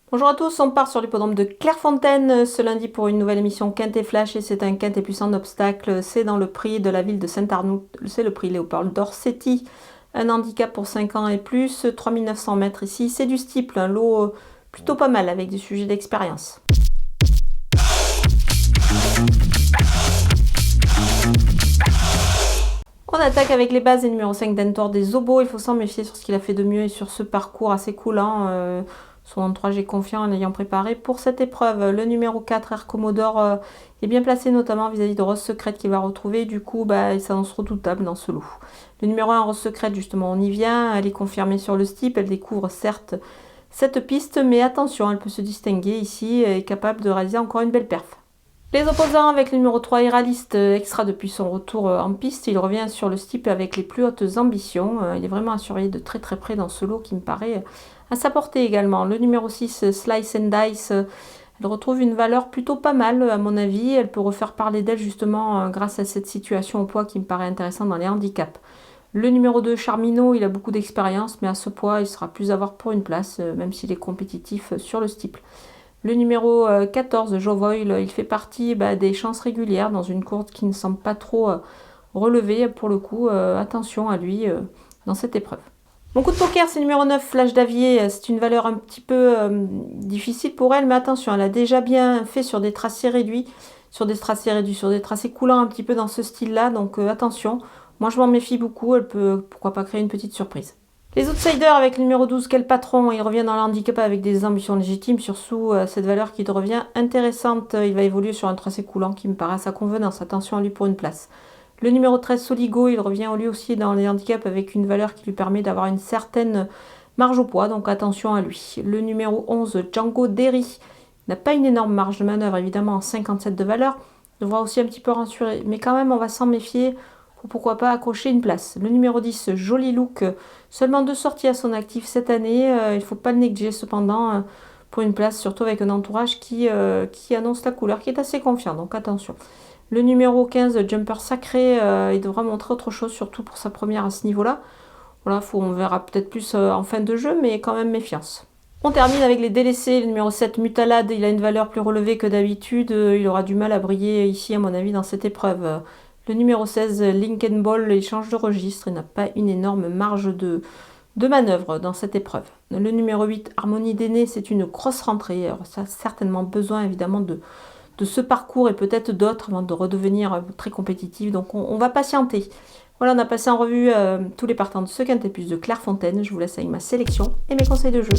Bonjour à tous, on part sur l'hippodrome de Clairefontaine ce lundi pour une nouvelle émission Quintet Flash et c'est un Quintet plus en obstacle. C'est dans le prix de la ville de Saint-Arnoult, c'est le prix Léopold d'Orsetti. Un handicap pour 5 ans et plus, 3900 mètres ici. C'est du steeple, un lot plutôt pas mal avec des sujets d'expérience. On attaque avec les bases et numéro 5 d'Entor des Obos. Il faut s'en méfier sur ce qu'il a fait de mieux et sur ce parcours assez coulant. Son entourage est confiant en ayant préparé pour cette épreuve. Le numéro 4, Air Commodore, est bien placé notamment vis-à-vis de Rose Secrète qu'il va retrouver. Du coup, il s'annonce redoutable dans ce lot. Le numéro 1, Rose Secrète, justement, on y vient. Elle est confirmée sur le steep. Elle découvre certes cette piste, mais attention, elle peut se distinguer ici et est capable de réaliser encore une belle perf. Les opposants avec le numéro 3, Iraliste, extra depuis son retour en piste. Il revient sur le steep avec les plus hautes ambitions. Il est vraiment à surveiller de très très près dans ce lot qui me paraît à sa portée également. Le numéro 6, Slice and Dice, elle retrouve une valeur plutôt pas mal à mon avis. Elle peut refaire parler d'elle justement grâce à cette situation au poids qui me paraît intéressante dans les handicaps. Le numéro 2, Charmino, il a beaucoup d'expérience, mais à ce poids, il sera plus à voir pour une place, même s'il est compétitif sur le steeple. Le numéro 14, Jovoil, il fait partie des chances régulières dans une course qui ne semble pas trop relevée. Pour le coup, attention à lui dans cette épreuve. Mon coup de poker, c'est numéro 9, Flash d'Avier. C'est une valeur un petit peu difficile pour elle, mais attention, elle a déjà bien fait sur des tracés réduits, sur des tracés coulants un petit peu dans ce style-là. Donc attention, moi je m'en méfie beaucoup, elle peut pourquoi pas créer une petite surprise. Les outsiders avec le numéro 12, quel patron, il revient dans le handicap avec des ambitions légitimes, surtout cette valeur qui devient intéressante. Il va évoluer sur un tracé coulant qui me paraît à sa convenance. Attention à lui pour une place. Le numéro 13, Soligo, il revient lui aussi dans les handicaps avec une valeur qui lui permet d'avoir une certaine marge au poids, donc attention à lui. Le numéro 11, Django Derry, n'a pas une énorme marge de manœuvre, évidemment en 57 de valeur, devra aussi un petit peu rassurer, mais quand même on va s'en méfier. Pourquoi pas accrocher une place. Le numéro 10, Joli Look, seulement 2 sorties à son actif cette année. Il ne faut pas le négliger cependant pour une place, surtout avec un entourage qui annonce la couleur, qui est assez confiant, donc attention. Le numéro 15, Jumper Sacré, il devra montrer autre chose, surtout pour sa première à ce niveau-là. Voilà, on verra peut-être plus en fin de jeu, mais quand même méfiance. On termine avec les délaissés. Le numéro 7, Mutalade, il a une valeur plus relevée que d'habitude. Il aura du mal à briller ici, à mon avis, dans cette épreuve. Le numéro 16, Lincoln Ball, il change de registre. Il n'a pas une énorme marge de manœuvre dans cette épreuve. Le numéro 8, Harmonie d'aîné, c'est une grosse rentrée. Alors, ça a certainement besoin, évidemment, de ce parcours et peut-être d'autres avant de redevenir très compétitif. Donc, on va patienter. Voilà, on a passé en revue tous les partants de ce Quintet Plus de Clairefontaine. Je vous laisse avec ma sélection et mes conseils de jeu.